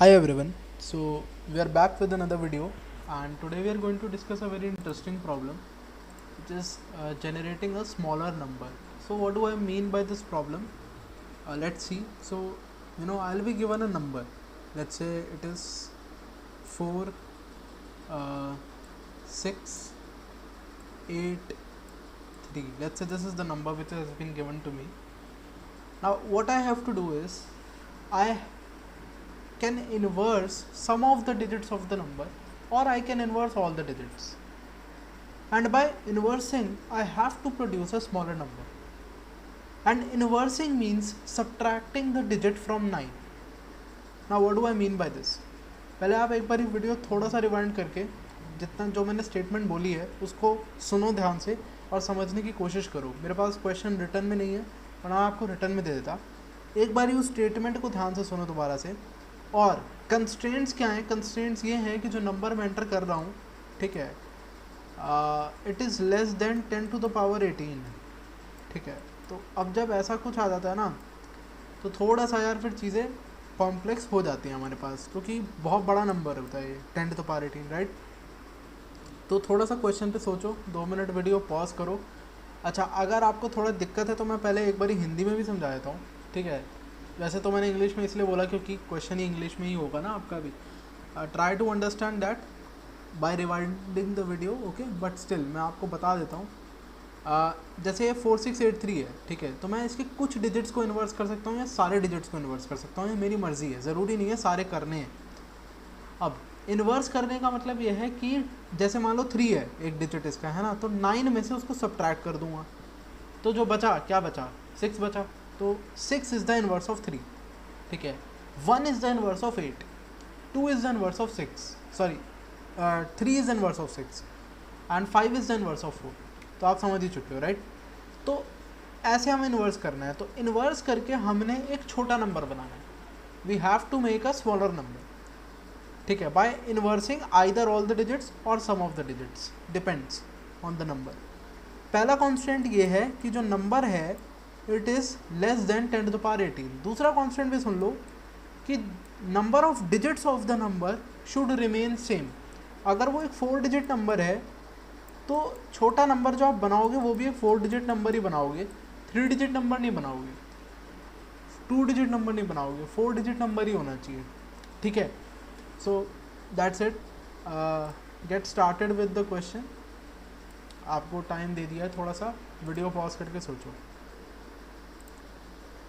Hi everyone, so we are back with another video, and today we are going to discuss a very interesting problem which is generating a smaller number. So what do I mean by this problem? Let's see. So I'll be given a number, let's say it is 4 6 8 3. Let's say this is the number which has been given to me. Now what I have to do is I can inverse some of the digits of the number, or I can inverse all the digits, and by inversing I have to produce a smaller number. And inversing means subtracting the digit from 9. Now what do I mean by this? पहले आप एक बार video थोड़ा सा rewind करके जितना जो मैंने statement बोली है उसको सुनो ध्यान से और समझने की कोशिश करो. मेरे पास क्वेश्चन रिटर्न में नहीं है, पर मैं आपको रिटर्न में दे देता. एक बार उस स्टेटमेंट को ध्यान से सुनो दोबारा से. और कंस्ट्रेंट्स क्या हैं? कंस्ट्रेंट्स ये हैं कि जो नंबर मैं एंटर कर रहा हूँ, ठीक है, it is less than 10 to the power 18. ठीक है, तो अब जब ऐसा कुछ आ जाता है ना, तो थोड़ा सा यार फिर चीज़ें कॉम्प्लेक्स हो जाती हैं हमारे पास, क्योंकि बहुत बड़ा नंबर होता है ये 10 टू द पावर 18, राइट. तो थोड़ा सा क्वेश्चन पे सोचो, 2 मिनट वीडियो पॉज करो. अच्छा, अगर आपको थोड़ा दिक्कत है तो मैं पहले एक बार हिंदी में भी समझा देता हूँ, ठीक है. वैसे तो मैंने इंग्लिश में इसलिए बोला क्योंकि क्वेश्चन ही इंग्लिश में ही होगा ना आपका भी. Try to understand that by rewinding the video, okay. But still मैं आपको बता देता हूँ. जैसे ये 4683 है, ठीक है, तो मैं इसके कुछ डिजिट्स को इन्वर्स कर सकता हूँ या सारे डिजिट्स को इन्वर्स कर सकता हूँ, ये मेरी मर्ज़ी है. ज़रूरी नहीं है सारे करने हैं. अब इन्वर्स करने का मतलब ये है कि जैसे मान लो 3 है एक डिजिट इसका, है ना, तो 9 में से उसको सब्ट्रैक्ट कर दूंगा, तो जो बचा, क्या बचा, 6 बचा. तो 6 इज़ द इन्वर्स ऑफ 3, ठीक है. 1 is the inverse of 8, 2 is the inverse of 6, sorry 3 is the inverse of 6, and 5 is the inverse of 4. तो आप समझ ही चुके हो, राइट. तो ऐसे हमें इन्वर्स करना है. तो इन्वर्स करके हमने एक छोटा नंबर बनाना है. We have to make a smaller number, ठीक है, by inversing either all the digits और some of the digits, depends on the number. पहला कॉन्स्टेंट ये है कि जो नंबर है it is less than 10 to the power 18. दूसरा कॉन्स्टेंट भी सुन लो कि number of digits of the number should remain same. अगर वो एक 4 डिजिट नंबर है तो छोटा नंबर जो आप बनाओगे वो भी एक 4 डिजिट नंबर ही बनाओगे, 3 डिजिट नंबर नहीं बनाओगे, 2 डिजिट नंबर नहीं बनाओगे, 4 डिजिट नंबर ही होना चाहिए, ठीक है. So that's it. Get started with the question. आपको टाइम दे दिया है, थोड़ा सा वीडियो पॉज करके सोचो.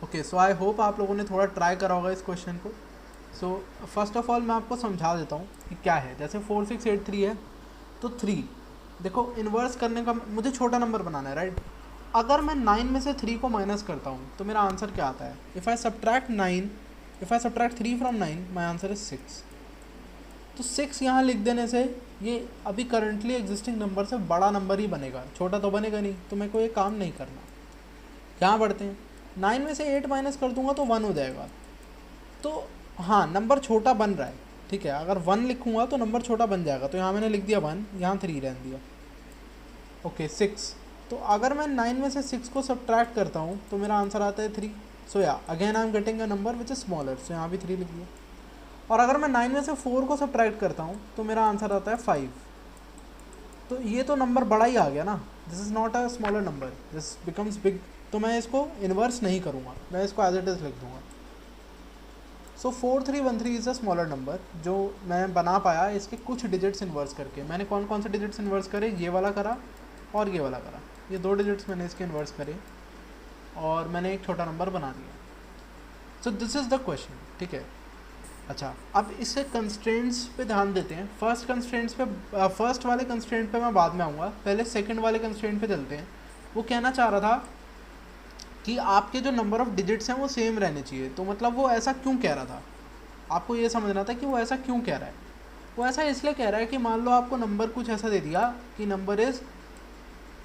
ओके, सो आई होप आप लोगों ने थोड़ा ट्राई करा होगा इस क्वेश्चन को. सो फर्स्ट ऑफ ऑल मैं आपको समझा देता हूँ कि क्या है. जैसे 4683 है तो 3, देखो इन्वर्स करने का मुझे छोटा नंबर बनाना है, राइट. अगर मैं 9 में से 3 को माइनस करता हूँ तो मेरा आंसर क्या आता है? If I subtract 3 from 9, my answer is 6. तो 6 यहाँ लिख देने से ये अभी करंटली एग्जिस्टिंग नंबर से बड़ा नंबर ही बनेगा, छोटा तो बनेगा नहीं. तो मेरे को ये काम नहीं करना. क्या बढ़ते हैं, 9 में से 8 माइनस कर दूंगा तो 1 हो जाएगा. तो हाँ, नंबर छोटा बन रहा है, ठीक है. अगर 1 लिखूंगा तो नंबर छोटा बन जाएगा. तो यहाँ मैंने लिख दिया 1, यहाँ 3 रहने दिया. ओके, 6. तो अगर मैं 9 में से 6 को सब्ट्रैक्ट करता हूँ तो मेरा आंसर आता है 3. सो या again I am getting a number which is smaller. So यहाँ भी 3 लिख दिया. और अगर मैं 9 में से 4 को सब्ट्रैक्ट करता हूँ तो मेरा आंसर आता है 5. तो ये तो नंबर बड़ा ही आ गया ना. This is not a smaller number, this becomes big. तो मैं इसको इन्वर्स नहीं करूँगा, मैं इसको एज इट इज़ लिख दूँगा. सो 4313 इज़ अ स्मॉलर नंबर जो मैं बना पाया इसके कुछ डिजिट्स इन्वर्स करके. मैंने कौन कौन से डिजिट्स इन्वर्स करे? ये वाला करा और ये वाला करा. ये 2 डिजिट्स मैंने इसके इन्वर्स करे और मैंने एक छोटा नंबर बना दिया. So this is the question, ठीक है. अच्छा, अब इससे कंस्ट्रेंट्स पे ध्यान देते हैं. फर्स्ट वाले कंस्ट्रेंट पे मैं बाद में आऊँगा, पहले सेकंड वाले कंस्ट्रेंट पे चलते हैं. वो कहना चाह रहा था कि आपके जो नंबर ऑफ डिजिट्स हैं वो सेम रहने चाहिए. तो मतलब वो ऐसा क्यों कह रहा था, आपको ये समझना था कि वो ऐसा क्यों कह रहा है. वो ऐसा इसलिए कह रहा है कि मान लो आपको नंबर कुछ ऐसा दे दिया कि number is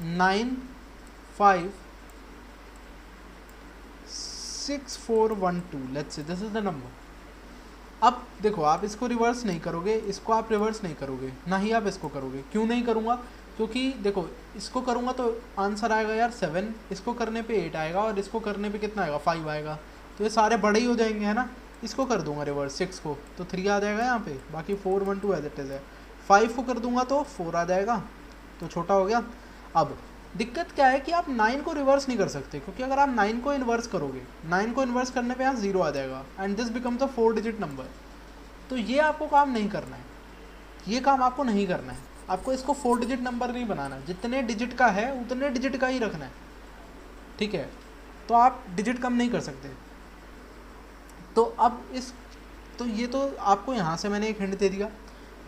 956412. Let's say this is the number. अब देखो, आप इसको रिवर्स नहीं करोगे, इसको आप रिवर्स नहीं करोगे, ना ही आप इसको करोगे. क्यों नहीं करूँगा? क्योंकि देखो इसको करूँगा तो आंसर आएगा यार 7, इसको करने पे 8 आएगा और इसको करने पे कितना आएगा, 5 आएगा. तो ये सारे बड़े ही हो जाएंगे, है ना. इसको कर दूंगा रिवर्स 6 को तो 3 आ जाएगा यहाँ पे, बाकी 4 1 2 एज इट इज़ है। 5 को कर दूंगा तो 4 आ जाएगा, तो छोटा हो गया। अब दिक्कत क्या है कि आप 9 को रिवर्स नहीं कर सकते, क्योंकि अगर आप 9 को इन्वर्स करोगे, 9 को इन्वर्स करने पे यहाँ 0 आ जाएगा and this becomes a 4 digit number. तो ये आपको काम नहीं करना है, ये काम आपको नहीं करना है। आपको इसको 4 डिजिट नंबर नहीं बनाना, जितने डिजिट का है उतने डिजिट का ही रखना है, ठीक है। तो आप डिजिट कम नहीं कर सकते। तो अब तो ये तो आपको यहाँ से मैंने एक हिंट दे दिया।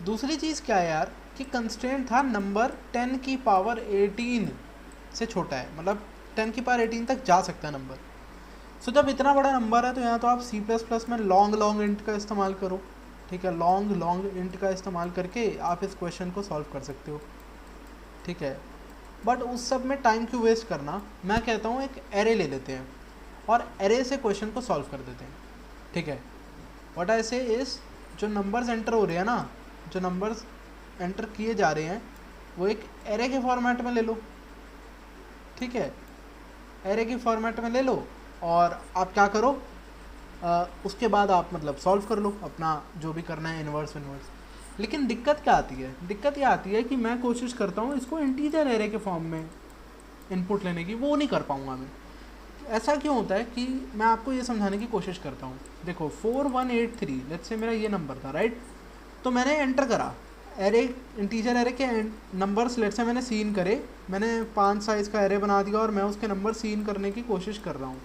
दूसरी चीज़ क्या है यार कि कंस्ट्रेंट था नंबर 10 की पावर 18 से छोटा है, मतलब 10 की पावर 18 तक जा सकता है नंबर। सो जब इतना बड़ा नंबर है तो यहाँ तो आप C++ में लॉन्ग इंट का इस्तेमाल करो, ठीक है। लॉन्ग इंट का इस्तेमाल करके आप इस क्वेश्चन को सॉल्व कर सकते हो, ठीक है। बट उस सब में टाइम क्यों वेस्ट करना, मैं कहता हूँ एक एरे ले लेते हैं और एरे से क्वेश्चन को सॉल्व कर देते हैं, ठीक है। व्हाट आई से इस जो नंबर्स एंटर हो रहे हैं ना, जो नंबर्स एंटर किए जा रहे हैं वो एक एरे के फॉर्मेट में ले लो, ठीक है। एरे के फॉर्मेट में ले लो और आप क्या करो, उसके बाद आप मतलब सॉल्व कर लो अपना जो भी करना है इन्वर्स। लेकिन दिक्कत क्या आती है, दिक्कत ये आती है कि मैं कोशिश करता हूँ इसको इंटीजर एरे के फॉर्म में इनपुट लेने की, वो नहीं कर पाऊँगा मैं। ऐसा क्यों होता है कि मैं आपको ये समझाने की कोशिश करता हूँ। देखो 4183 लेट्स से मेरा ये नंबर था, राइट। तो मैंने एंटर करा एरे, इंटीजर एरे के नंबर्स लेट्स से मैंने सीन करे, मैंने 5 साइज़ का एरे बना दिया और मैं उसके नंबर सीन करने की कोशिश कर रहा हूँ,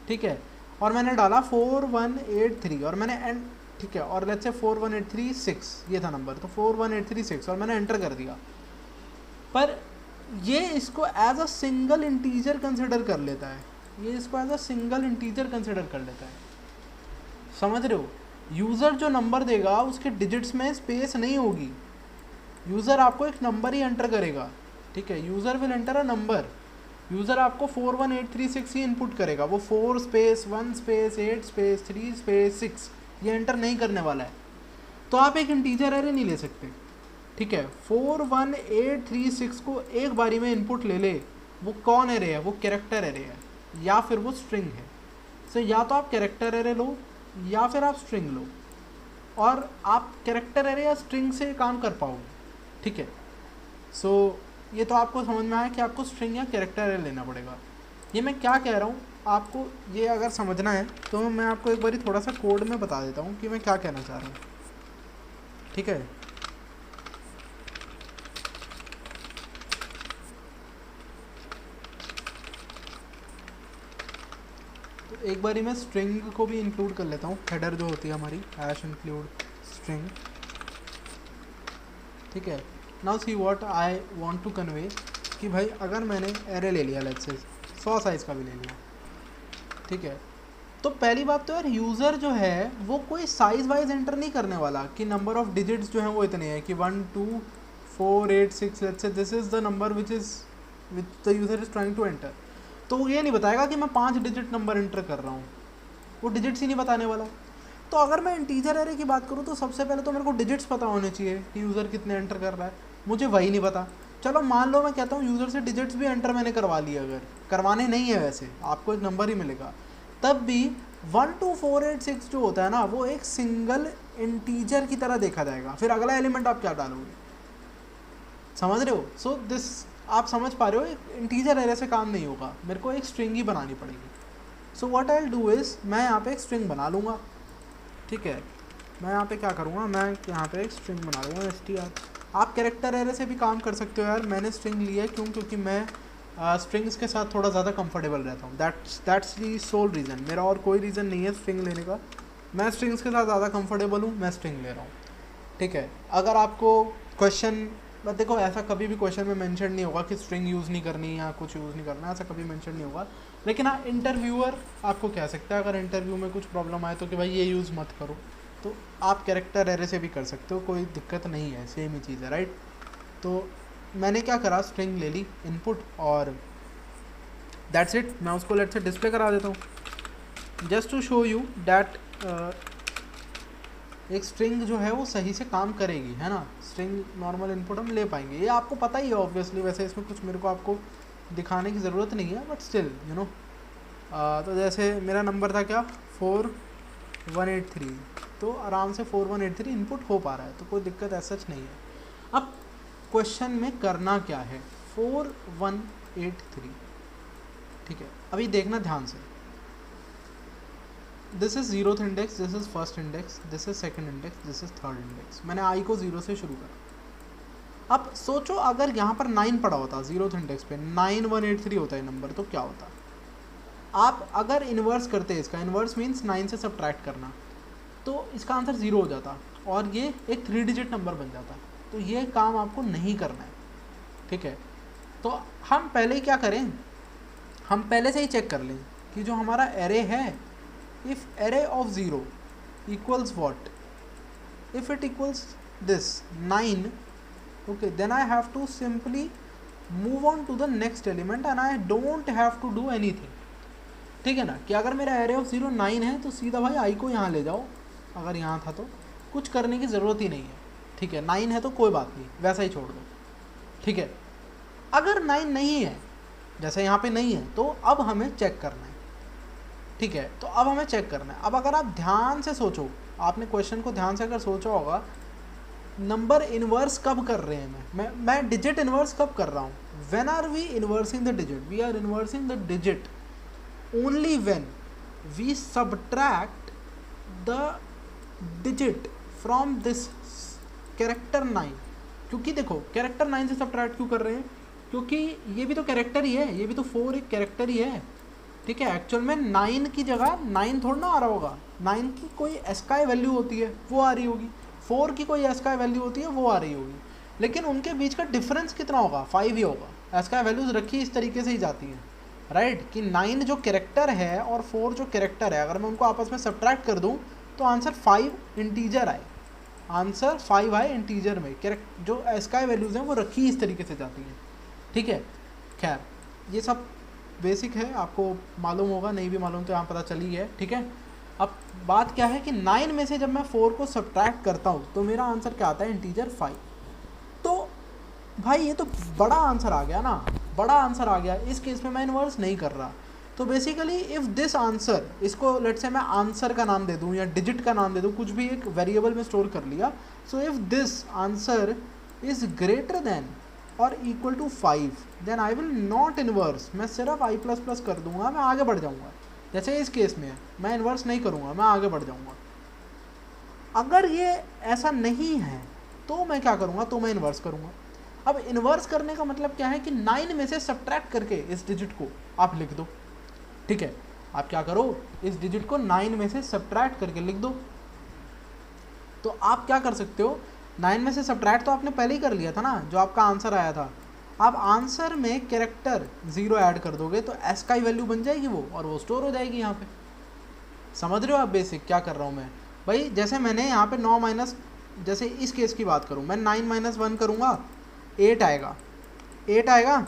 ठीक है। और मैंने डाला 4183 और मैंने ठीक है, और लेट्स से 41836 ये था नंबर, तो 41836 और मैंने एंटर कर दिया। पर ये इसको as a single integer consider कर लेता है, ये इसको as a single integer consider कर लेता है, समझ रहे हो। यूज़र जो नंबर देगा उसके डिजिट्स में स्पेस नहीं होगी, यूज़र आपको एक नंबर ही एंटर करेगा, ठीक है। User will enter a number, user आपको 41836 ही इनपुट करेगा, वो 4 स्पेस 1 स्पेस 8 स्पेस 3 स्पेस 6 ये एंटर नहीं करने वाला है। तो आप एक इंटीजर एरे नहीं ले सकते, ठीक है। 41836 को एक बारी में इनपुट ले ले, वो कौन एरे है, वो कैरेक्टर एरे है या फिर वो स्ट्रिंग है। सो या तो आप कैरेक्टर एरे लो या फिर आप स्ट्रिंग लो, और आप कैरेक्टर एरे या स्ट्रिंग से काम कर पाओगे, ठीक है। सो ये तो आपको समझ में आया कि आपको स्ट्रिंग या कैरेक्टर एरे लेना पड़ेगा। ये मैं क्या कह रहा हूँ आपको, ये अगर समझना है तो मैं आपको एक बारी थोड़ा सा कोड में बता देता हूँ कि मैं क्या कहना चाह रहा हूँ, ठीक है। तो एक बारी मैं स्ट्रिंग को भी इंक्लूड कर लेता हूँ, हेडर जो होती है हमारी हैश इंक्लूड स्ट्रिंग, ठीक है। Now see what I want to convey कि भाई अगर मैंने एरे ले लिया लेट्स से 100 साइज़ का भी ले लिया, ठीक है। तो पहली बात तो यार यूज़र जो है वो कोई साइज़ वाइज एंटर नहीं करने वाला कि नंबर ऑफ़ डिजिट्स जो हैं वो इतने हैं कि 1 2 4 8 6 let's say this is the number which the user is trying to enter. तो वो ये नहीं बताएगा कि मैं 5 डिजिट नंबर एंटर कर रहा हूँ, वो डिजिट्स ही नहीं बताने वाला। तो अगर मैं इंटीजर एरे की बात करूँ तो सबसे पहले तो मेरे को डिजिट्स पता होने चाहिए कि यूज़र कितने एंटर कर रहा है, मुझे वही नहीं पता। चलो मान लो मैं कहता हूँ यूज़र से डिजिट्स भी एंटर मैंने करवा लिया, अगर करवाने नहीं है वैसे आपको एक नंबर ही मिलेगा, तब भी 12486 जो होता है ना वो एक सिंगल इंटीजर की तरह देखा जाएगा। फिर अगला एलिमेंट आप क्या डालोगे, समझ रहे हो। सो दिस आप समझ पा रहे हो, एक इंटीजर एरे से काम नहीं होगा, मेरे को एक स्ट्रिंग ही बनानी पड़ेगी। So what I will do is मैं यहाँ पे एक स्ट्रिंग बना लूँगा, ठीक है। मैं यहाँ पे क्या करूँगा, मैं यहाँ पे एक स्ट्रिंग बना लूँगा str। आप कैरेक्टर एरे से भी काम कर सकते हो यार, मैंने स्ट्रिंग लिया है क्योंकि मैं स्ट्रिंग्स के साथ थोड़ा ज़्यादा कंफर्टेबल रहता हूँ, दैट्स दी सोल रीज़न, मेरा और कोई रीज़न नहीं है स्ट्रिंग लेने का। मैं स्ट्रिंग्स के साथ ज़्यादा कंफर्टेबल हूँ, मैं स्ट्रिंग ले रहा हूँ, ठीक है। अगर आपको क्वेश्चन देखो ऐसा कभी भी क्वेश्चन में मेंशन नहीं होगा कि स्ट्रिंग यूज़ नहीं करनी या कुछ यूज़ नहीं करना, ऐसा कभी मेंशन नहीं होगा। लेकिन हाँ इंटरव्यूअर आपको कह सकता है अगर इंटरव्यू में कुछ प्रॉब्लम आए तो कि भाई ये यूज़ मत करो, तो आप कैरेक्टर एरे से भी कर सकते हो, कोई दिक्कत नहीं है, सेम ही चीज़ है, राइट। तो मैंने क्या करा, स्ट्रिंग ले ली इनपुट और दैट्स इट। मैं उसको लेट से डिस्प्ले करा देता हूँ just to show you that एक स्ट्रिंग जो है वो सही से काम करेगी, है ना। स्ट्रिंग नॉर्मल इनपुट हम ले पाएंगे, ये आपको पता ही है ऑब्वियसली, वैसे इसमें कुछ मेरे को आपको दिखाने की ज़रूरत नहीं है, बट स्टिल यू नो। तो जैसे मेरा नंबर था क्या 4 4183, तो आराम से 4183 इनपुट हो पा रहा है, तो कोई दिक्कत ऐसा नहीं है। अब क्वेश्चन में करना क्या है, 4183, ठीक है। अभी देखना ध्यान से, this is 0th index, this is first index, this is second index, this is third index. मैंने आई को 0 से शुरू करा। अब सोचो अगर यहाँ पर 9 पड़ा होता 0th इंडेक्स पे, 9183 होता है नंबर, तो क्या होता। आप अगर इन्वर्स करते हैं, इसका इन्वर्स मीन्स 9 से सब्ट्रैक्ट करना, तो इसका आंसर 0 हो जाता और ये एक 3 डिजिट नंबर बन जाता। तो ये काम आपको नहीं करना है, ठीक है। तो हम पहले क्या करें, हम पहले से ही चेक कर लें कि जो हमारा एरे है, if array of 0 equals what, if it equals this 9, okay, then I have to simply move on to the next element and I don't have to do anything, ठीक है ना। कि अगर मेरा एरे ऑफ 0 9 है तो सीधा भाई आई को यहाँ ले जाओ, अगर यहाँ था तो कुछ करने की ज़रूरत ही नहीं है, ठीक है। 9 है तो कोई बात नहीं, वैसा ही छोड़ दो, ठीक है। अगर 9 नहीं है, जैसे यहाँ पे नहीं है, तो अब हमें चेक करना है, ठीक है। तो अब हमें चेक करना है। अब अगर आप ध्यान से सोचो, आपने क्वेश्चन को ध्यान से अगर सोचा होगा, नंबर इन्वर्स कब कर रहे हैं, मैं डिजिट इन्वर्स कब कर रहा हूँ, when are we inversing the digit, we are inversing the digit only when we subtract the digit from this character 9। क्योंकि देखो कैरेक्टर 9 से सब्ट्रैक्ट क्यों कर रहे हैं, क्योंकि ये भी तो कैरेक्टर ही है, ये भी तो 4 एक कैरेक्टर ही है, ठीक है। एक्चुअल में 9 की जगह 9 थोड़ा ना आ रहा होगा, 9 की कोई एस्काई वैल्यू होती है वो आ रही होगी, 4 की कोई एस्काई वैल्यू होती है वो आ रही होगी, लेकिन उनके बीच का डिफरेंस कितना होगा, 5 ही होगा। एस्काई वैल्यूज रखी इस तरीके से ही जाती हैं, राइट, कि 9 जो कैरेक्टर है और 4 जो कैरेक्टर है, अगर मैं उनको आपस में सब्ट्रैक्ट कर दूं तो आंसर 5 इंटीजर आए, आंसर 5 आए इंटीजर में। जो एस्काई वैल्यूज़ हैं वो रखी इस तरीके से जाती हैं, ठीक है। खैर ये सब बेसिक है, आपको मालूम होगा, नहीं भी मालूम तो यहाँ पता चली है, ठीक है। अब बात क्या है कि 9 में से जब मैं 4 को सब्ट्रैक्ट करता हूँ तो मेरा आंसर क्या आता है, इंटीजर 5। तो भाई ये तो बड़ा आंसर आ गया ना, बड़ा आंसर आ गया। इस केस में मैं इन्वर्स नहीं कर रहा, तो बेसिकली इफ़ दिस आंसर, इसको लेट से मैं आंसर का नाम दे दूँ या डिजिट का नाम दे दूँ, कुछ भी एक वेरिएबल में स्टोर कर लिया। So if this answer is greater than और equal to 5, then I will not inverse, मैं सिर्फ i++ कर दूंगा, मैं आगे बढ़ जाऊंगा। जैसे इस केस में मैं इन्वर्स नहीं करूंगा, मैं आगे बढ़ जाऊंगा। अगर ये ऐसा नहीं है तो मैं क्या करूंगा, तो मैं इन्वर्स करूंगा। अब इन्वर्स करने का मतलब क्या है कि 9 में से सब्ट्रैक्ट करके इस डिजिट को आप लिख दो, ठीक है। आप क्या करो, इस डिजिट को 9 में से सब्ट्रैक्ट करके लिख दो। तो आप क्या कर सकते हो, 9 में से सब्ट्रैक्ट तो आपने पहले ही कर लिया था ना, जो आपका आंसर आया था। आप आंसर में कैरेक्टर 0 ऐड कर दोगे तो एस्काई वैल्यू बन जाएगी वो, और वो स्टोर हो जाएगी यहाँ पे। समझ रहे हो आप बेसिक क्या कर रहा हूँ मैं भाई। जैसे मैंने यहाँ पे 9 माइनस, जैसे इस केस की बात करूँ, मैं 9 - 1 करूँगा, 8 आएगा, 8 आएगा,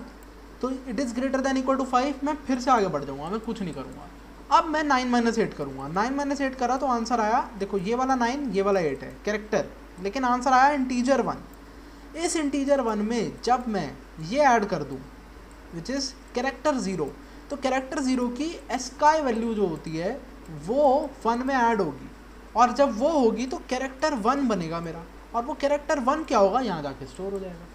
तो it is greater than equal to 5, मैं फिर से आगे बढ़ जाऊँगा, मैं कुछ नहीं करूँगा। अब मैं 9 - 8 करूँगा, 9 - 8 करा तो आंसर आया, देखो ये वाला 9, ये वाला 8 है कैरेक्टर, लेकिन आंसर आया इंटीजर 1। इस इंटीजर 1 में जब मैं ये ऐड कर दूं विच इज़ कैरेक्टर 0, तो कैरेक्टर 0 की एस्काई वैल्यू जो होती है वो 1 में ऐड होगी, और जब वो होगी तो कैरेक्टर 1 बनेगा मेरा, और वो कैरेक्टर 1 क्या होगा, यहाँ जाके स्टोर हो जाएगा।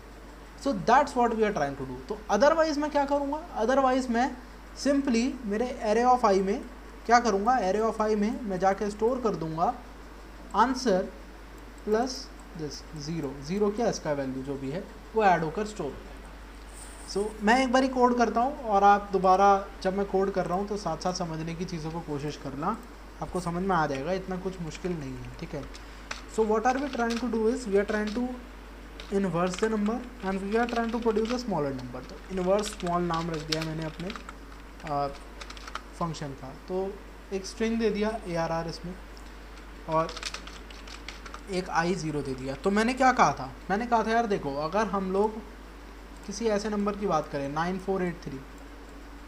So that's what we are trying to do. तो अदरवाइज़ मैं क्या करूँगा, अदरवाइज़ मैं सिंपली मेरे एरे ऑफ आई में क्या करूँगा, एरे ऑफ आई में मैं जाके स्टोर कर दूँगा आंसर प्लस दिस 0 की एस्काई वैल्यू जो भी है वो ऐड होकर स्टोर हो जाएगा। सो मैं एक बारी कोड करता हूँ, और आप दोबारा जब मैं कोड कर रहा हूँ तो साथ साथ समझने की चीज़ों को कोशिश करना, आपको समझ में आ जाएगा, इतना कुछ मुश्किल नहीं है, ठीक है। So what are we trying to do is we are trying to inverse the number and we are trying to produce a smaller number. तो इन्वर्स स्मॉल नाम रख दिया मैंने अपने फंक्शन का, तो एक स्ट्रिंग दे दिया ARR इसमें, और एक i0 दे दिया। तो मैंने क्या कहा था, मैंने कहा था यार देखो, अगर हम लोग किसी ऐसे नंबर की बात करें 9483,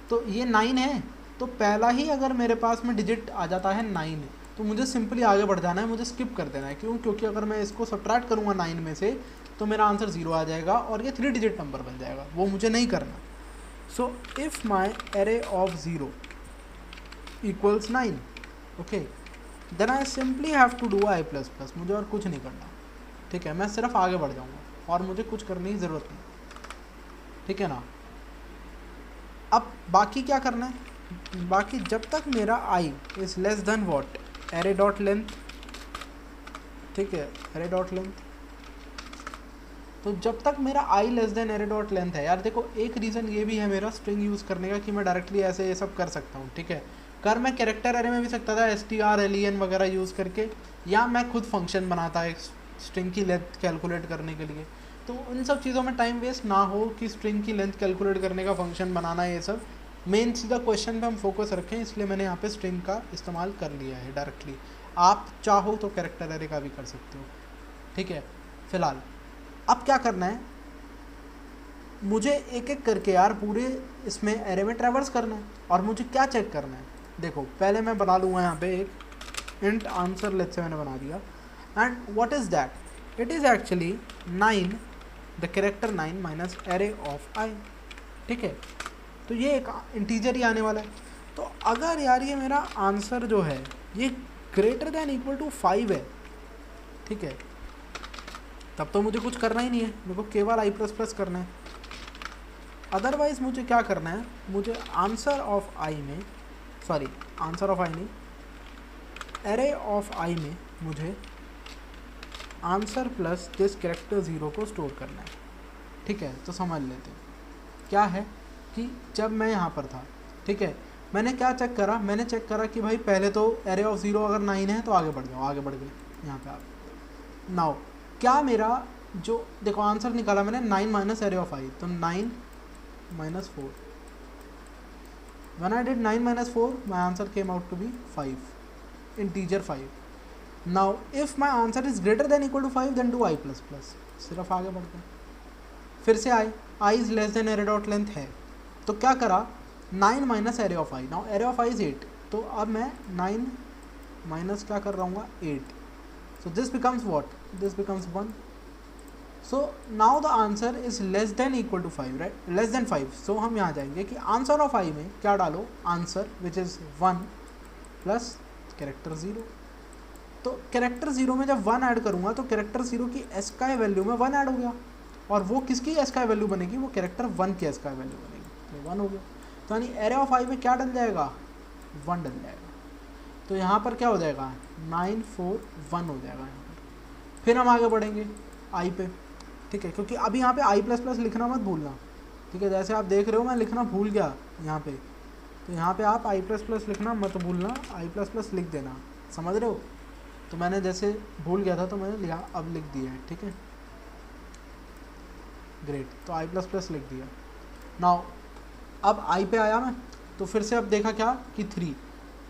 तो ये 9 है, तो पहला ही अगर मेरे पास में डिजिट आ जाता है 9, तो मुझे सिंपली आगे बढ़ जाना है, मुझे स्किप कर देना है। क्यों, क्योंकि अगर मैं इसको सब्ट्रैक्ट करूँगा 9 में से तो मेरा आंसर 0 आ जाएगा और ये 3 डिजिट नंबर बन जाएगा, वो मुझे नहीं करना। So if my array of 0 equals 9, okay, then I simply have to do I plus plus, मुझे और कुछ नहीं करना, ठीक है, मैं सिर्फ आगे बढ़ जाऊँगा और मुझे कुछ करने की ज़रूरत नहीं, ठीक है ना। अब बाकी क्या करना है, बाकी जब तक मेरा I is less than what, array dot length, ठीक है, एरे डॉट लेंथ, तो जब तक मेरा I less than array dot length है, यार देखो एक रीज़न ये भी है मेरा स्ट्रिंग यूज़ करने का कि मैं डायरेक्टली ऐसे ये सब कर सकता हूँ, ठीक है, कर मैं कैरेक्टर एरे में भी सकता था str len वगैरह यूज़ करके, या मैं खुद फंक्शन बनाता एक स्ट्रिंग की लेंथ कैलकुलेट करने के लिए, तो उन सब चीज़ों में टाइम वेस्ट ना हो कि स्ट्रिंग की लेंथ कैलकुलेट करने का फंक्शन बनाना, ये सब मेन सीधा क्वेश्चन पे हम फोकस रखें, इसलिए मैंने यहाँ पे स्ट्रिंग का इस्तेमाल कर लिया है डायरेक्टली। आप चाहो तो कैरेक्टर एरे का भी कर सकते हो, ठीक है। फिलहाल अब क्या करना है, मुझे एक एक करके यार पूरे इसमें एरे में ट्रैवर्स करना है, और मुझे क्या चेक करना है, देखो पहले मैं बना लूँगा यहाँ पे एक इंट आंसर, लेट्स से मैंने बना दिया, and what is that, it is actually 9 the character 9 minus array of I, ठीक है, तो ये एक इंटीजर ही आने वाला है। तो अगर यार ये मेरा आंसर जो है ये ग्रेटर दैन इक्वल टू 5 है, ठीक है, तब तो मुझे कुछ करना ही नहीं है, मेरे को केवल आई प्लस प्लस करना है। अदरवाइज़ मुझे क्या करना है, मुझे आंसर ऑफ आई में, सॉरी आंसर ऑफ आई नहीं, एरे ऑफ आई में मुझे आंसर प्लस दिस कैरेक्टर 0 को स्टोर करना है, ठीक है। तो समझ लेते हैं क्या है कि जब मैं यहाँ पर था, ठीक है, मैंने क्या चेक करा, मैंने चेक करा कि भाई पहले तो एरे ऑफ 0 अगर 9 है तो आगे बढ़ जाओ, आगे बढ़ गए यहाँ पे आप। नाउ क्या मेरा जो देखो आंसर निकाला मैंने 9 माइनस एरे ऑफ आई, तो 9 minus 4, when I did 9 minus 4 my answer came out to be 5, integer 5। Now if my answer is greater than equal to 5 then do I plus plus, सिर्फ आगे बढ़ गए। फिर से I is less than array dot length है, तो क्या करा 9 minus array of I, now array of I is 8, तो अब मैं 9 माइनस क्या कर रहा हूँ 8, so this becomes what, this becomes 1, so now the answer is less than equal to 5, right, less than 5, so हम यहाँ जाएंगे कि आंसर ऑफ आई में क्या डालो, answer which is 1 plus character 0, तो कैरेक्टर 0 में जब 1 ऐड करूँगा तो कैरेक्टर 0 की एस्काई वैल्यू में 1 ऐड हो गया, और वो किसकी एस्काई वैल्यू बनेगी, वो कैरेक्टर 1 की एस्काई वैल्यू बनेगी, तो 1 हो गया, तो यानी एरे ऑफ आई में क्या डल जाएगा, 1 डल जाएगा, तो यहाँ पर क्या हो जाएगा 9 4 1 हो जाएगा यहाँ पर। फिर हम आगे बढ़ेंगे आई पे, ठीक है, क्योंकि अभी यहाँ पे आई प्लस प्लस लिखना मत भूलना, ठीक है, जैसे आप देख रहे हो मैं लिखना भूल गया यहाँ पे, तो यहाँ पे आप आई प्लस प्लस लिखना मत भूलना, आई प्लस प्लस लिख देना, समझ रहे हो, तो मैंने जैसे भूल गया था तो मैंने लिया, अब लिख दिया है, ठीक है, ग्रेट, तो आई प्लस प्लस लिख दिया। नाउ अब आई पे आया मैं, तो फिर से अब देखा क्या कि 3,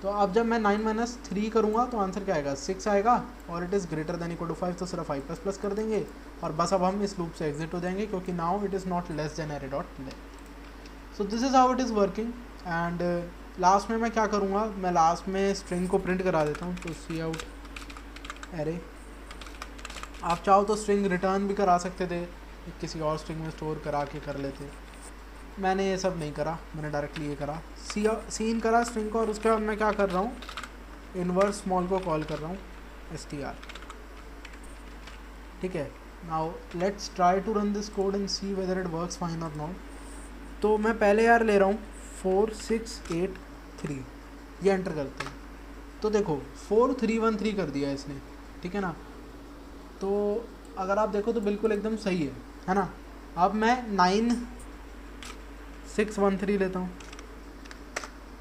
तो अब जब मैं 9 माइनस 3 करूँगा तो आंसर क्या आएगा 6 आएगा, और it is greater than equal to 5, तो सिर्फ आई प्लस प्लस कर देंगे, और बस अब हम इस लूप से एग्जिट हो जाएंगे, क्योंकि now it is not less than array dot length. So this is how it is working, and last में मैं क्या करूँगा, मैं लास्ट में स्ट्रिंग को प्रिंट करा देता हूँ, तो सी आउट एरे, आप चाहो तो स्ट्रिंग रिटर्न भी करा सकते थे, किसी और स्ट्रिंग में स्टोर करा के कर लेते, मैंने ये सब नहीं करा, मैंने डायरेक्टली ये करा, सीन करा स्ट्रिंग को, और उसके बाद मैं क्या कर रहा हूँ, इनवर्स स्मॉल को कॉल कर रहा हूँ str, ठीक है। Now let's try to run this code and see whether it works fine और नॉट। तो मैं पहले यार ले रहा हूँ 4 6 8 3, ये एंटर करते हैं, तो देखो 4 3 1 3 कर दिया इसने, ठीक है ना, तो अगर आप देखो तो बिल्कुल एकदम सही है ना। अब मैं 9 6 1 3 लेता हूँ,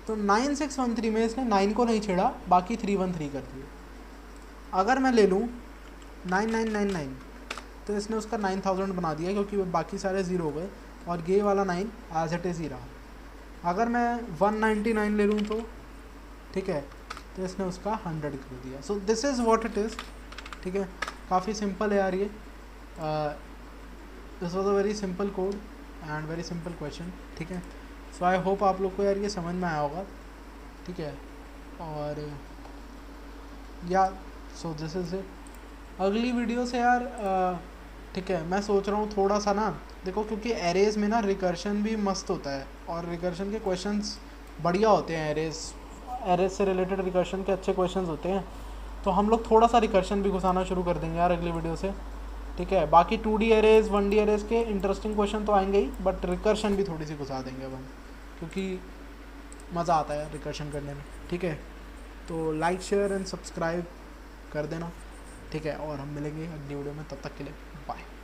तो 9 6 1 3 में इसने 9 को नहीं छेड़ा, बाकी 3 1 3 कर दिया। अगर मैं ले लूँ 9 9 9 9, तो इसने उसका 9000 बना दिया, क्योंकि बाकी सारे 0 हो गए, और ये वाला 9 एज इट इज़ ही रहा। अगर मैं 199 ले लूँ तो ठीक है, तो इसने उसका 100 कर दिया। So this is what it is, ठीक है, काफ़ी सिंपल है यार ये। This was a very simple code and very simple question, ठीक है। सो आई होप आप लोग को यार ये समझ में आया होगा, ठीक है। और या सो दिस इज़ इट। अगली वीडियो से यार ठीक है, मैं सोच रहा हूँ थोड़ा सा ना, देखो क्योंकि एरेज़ में ना रिकर्शन भी मस्त होता है, और रिकर्शन के क्वेश्चंस बढ़िया होते हैं। एरेज़ से रिलेटेड रिकर्शन के अच्छे क्वेश्चंस होते हैं, तो हम लोग थोड़ा सा रिकर्शन भी घुसाना शुरू कर देंगे यार अगली वीडियो से, ठीक है। बाकी 2D एरेज 1D एरेज के इंटरेस्टिंग क्वेश्चन तो आएंगे ही, बट रिकर्शन भी थोड़ी सी घुसा देंगे अब हम, क्योंकि मज़ा आता है रिकर्शन करने में, ठीक है। तो लाइक शेयर एंड सब्सक्राइब कर देना, ठीक है। और हम मिलेंगे अगली वीडियो में, तब तक के लिए बाय।